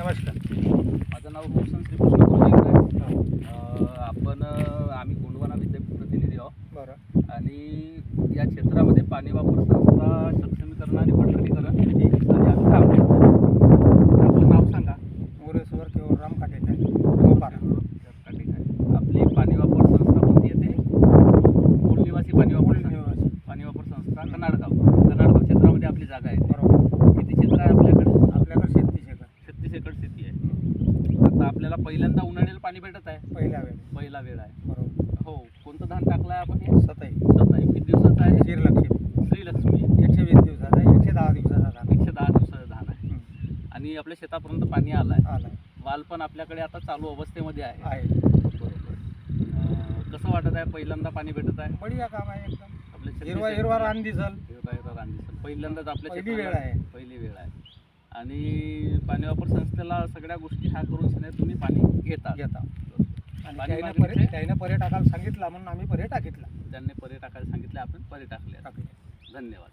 नमस्कार. माझं नाव रोशन श्रीकृष्ण कोल्हेकर आहे. आम्ही गोंडवाना विद्यापीठ प्रतिनिधी आहोत. बरं. आणि या क्षेत्रामध्ये पाणी वापर संस्था सक्षमीकरण आणि पटकरीकरण आणि आम्ही काम करतो. आपलं नाव सांगा. मोरेश्वर केवळराम काटेकर, गोपारा. आपली पाणी वापर संस्था कोणती येते? मूळ निवासी पाणी वापर संस्था कर्नाटगाव क्षेत्रामध्ये आपली जागा आहे. बरोबर. किती क्षेत्र आहे आपल्याकडे? 36 एकर. 36 एकर शेती आहे. आता आपल्याला पहिल्यांदा उन्हाळ्याला पाणी भेटत आहे. पहिला वेळ आहे. बरोबर. हो. कोणतं धान टाकलं आहे आपण? हे सताई. किती दिवसाचं आहे? श्रीलक्ष्मी. श्रीलक्ष्मी 120 दिवसाचा आहे. 110 दिवसाचा धान. 110 दिवसाचं धान आहे. आणि आपल्या शेतापर्यंत पाणी आलं आहे. वाल पण आपल्याकडे आता चालू अवस्थेमध्ये आहे. बरोबर. कसं वाटत आहे? पहिल्यांदा पाणी भेटत आहे. बढिया काम आहे एकदम. आपल्या हिरवा रान दिसल. पहिल्यांदाच आपल्या पहिली वेळ आहे. आणि पाणी वापर संस्थेला सगळ्या गोष्टी ह्या करून तुम्ही पाणी घेता. आणि त्याने पर्यटकाला सांगितलं म्हणून आम्ही पर्यटक घेतला. त्यांनी पर्यटकाला सांगितले, आपण पर्यटकले. धन्यवाद.